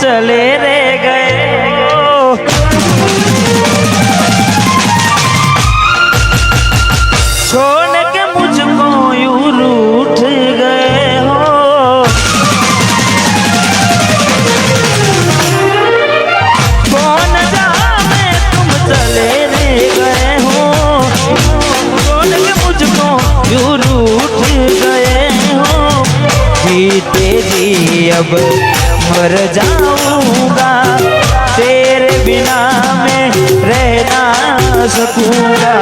चले रे गए हो। छोड़ के मुझको यूं रूठ गए हो। कौन जाने तुम चले रे गए हो। छोड़ के मुझको यूं रूठ गए हो। जीते जी अब मर जाऊंगा, तेरे बिना मैं रह ना सकूंगा।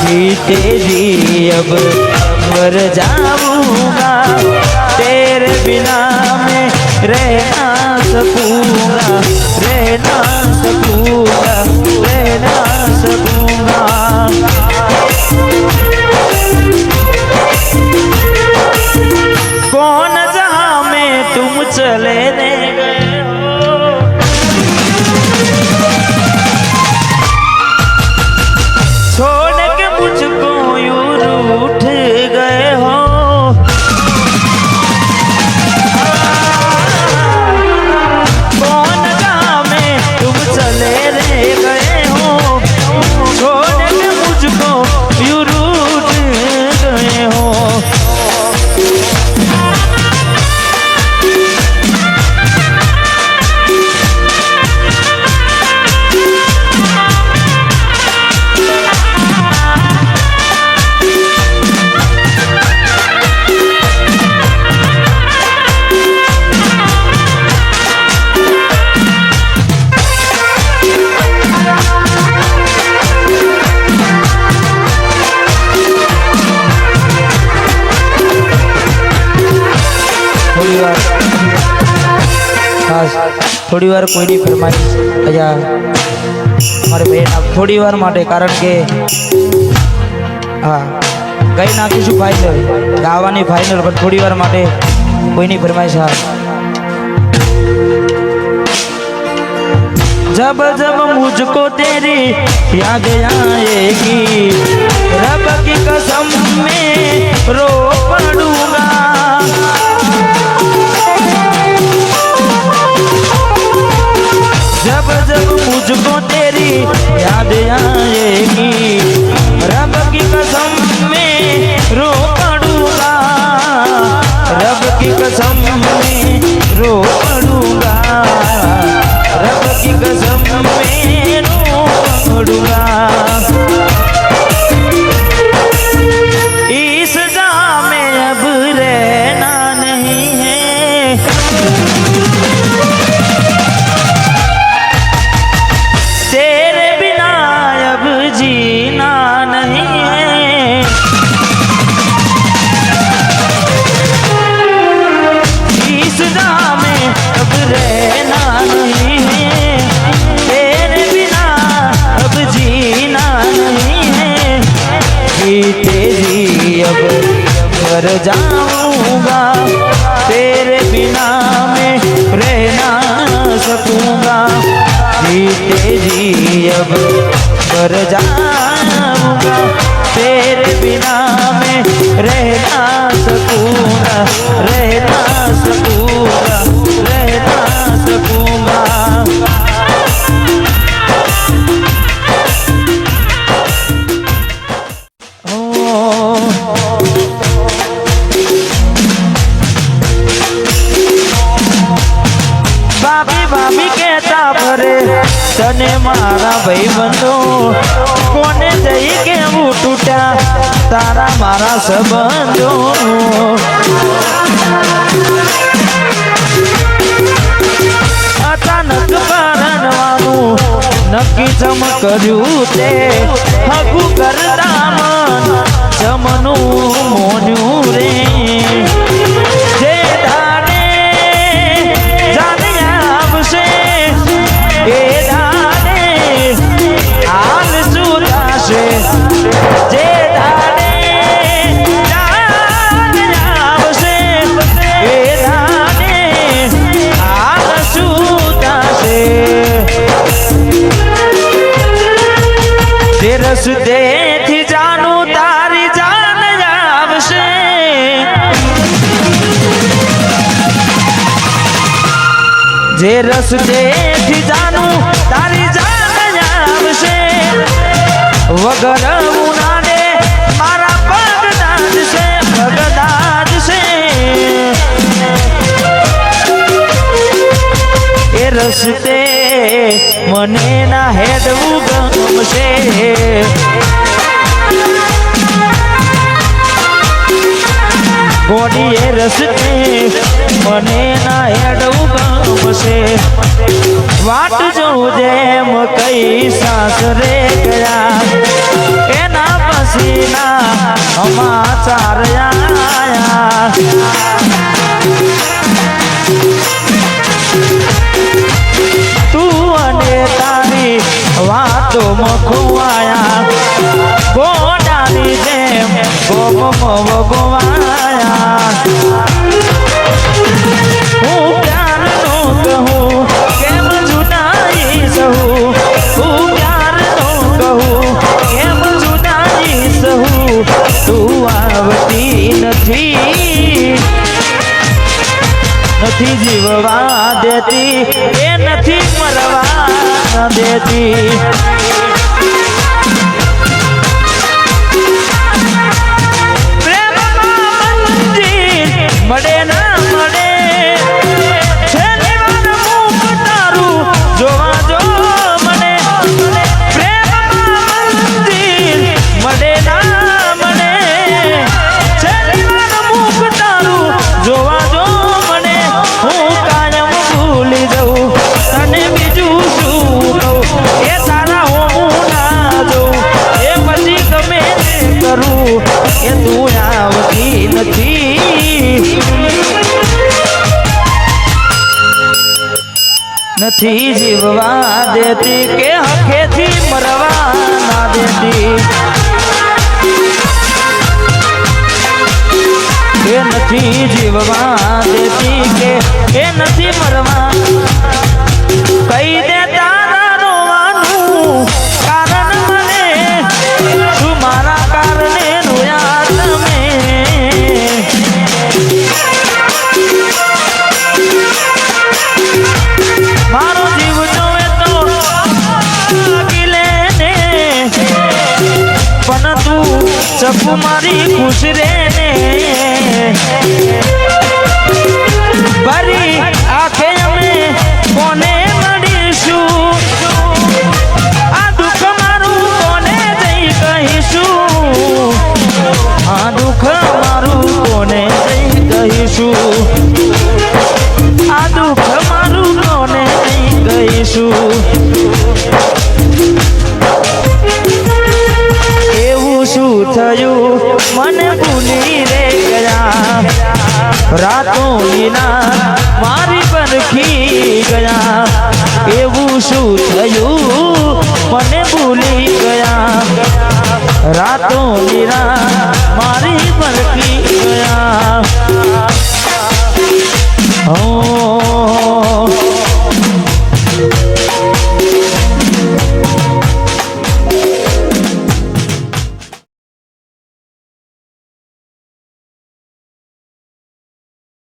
जीते जी अब मर जाऊंगा, तेरे बिना मैं रह ना सकूंगा, रह ना सकूंगा, रह ना सकूंगा। कौन जहां में तुम चले रे गए हो। छोड़ के मुझको यूं रूठ गए हो। कौन जहां में तुम चले रे गए हो। छोड़ के मुझको यूं रूठ गए हो। थोड़ी वार कोई नहीं फरमाई अजा मारे बहन थोड़ी वार माटे कारण के हाँ गई नाखीशु फाइनल गावानी फाइनल पर थोड़ी वार माटे कोई नहीं फरमाई साहब। जब जब मुझको तेरी याद आएगी, रब की कसम में रो पड़ूंगा। जब जब मुझको तेरी याद आएगी, रब की कसम में रो पड़ूंगा, रब की कसम में रो पड़ूंगा, रब की कसम में रो पड़ूंगा। इस जहां में अब रहना नहीं है, तेरे बिना अब जीना नहीं है। इस जहां में अब रहना नहीं है, तेरे बिना अब जीना नहीं है। जीते जी अब मर जाऊंगा, तेरे बिना मैं रह ना सकूंगा। जीते जी अब मर जाऊंगा, तेरे बिना मैं रह ना सकूंगा, रह ना सकूंगा, रह ना सकूंगा। भाभी भाभी कहता भरे तने मारा भाई बंदो, कोने जई के वो टूटा तारा मारा संबंधो। अचानक परણવાનું નક્કી જમ કર્યું તે, હગું કરતા મન જમનું મોન્યું રે। જે દાડે જાને આવશે એ દાડે હાલ શું થશે। જે દાડે જાને આવશે એ દાડે હાલ શું થશે। જે રસ્તે થી જાનું તારી જાન આવશે। જે રસ્તેથી જાનું તારી જાન આવશે વગર ઉનાળે મારા પગ દાદશે પગ દાદશે એ રસ્તે મને ના હેડવું ગમશે ગોડી એ રસ્તે મને ના હેડવું ગમશે વાટ જોઉં જેમ કઈ સાસરે ગયા એના પસીના સમાચાર આયા તું અને તારી વાતો મખવાયા ગોડાની જેમ ગોમ ગોવાયા હું પ્યારનો કહું કેમ જુદાઈ સહું હું પ્યારનો કહું કેમ જુદાઈ સહું તું આવતી નથી નથી જીવવા દેતી એ નથી મરવા દેતી પ્રેમમાં મંજિર મળે ના મળે છેલ્લી વાર મુખ તારું જોવા જો મને પ્રેમમાં મંજિર મળે ના મળે છેલ્લી વાર મુખ તારું જોવા જો હું કાયમ ભૂલી જઉં તને બીજું શું કહું એ તારા હું ના જઉં એ પછી ગમે તે કરું એ તું આવતી નથી જીવવા દેતી કે હખેથી મરવા ના દેતી એ નથી જીવવા દેતી કે એ નથી મરવા કઈ દે તારા રોવાનું કારણ મને તું મારા કારણે રોયા તમે મારો જીવ જોવે તો ગીલે ને પણ તું ચકુ મારી ખુશ રે ને ભરી આંખે અમે કોને મળીશું આ દુઃખ મારું કોને જઈ કહીશું આ દુઃખ મારું કોને જઈ કહીશું આ દુઃખ મારું કોને જઈ કહીશું એવું શું થયું મને ભૂલી રે ગયા રાતોની ના મારી પરખી ગયા એવું શું થયું મને ભૂલી ગયા રાતોની ના મારી પરખી ગયા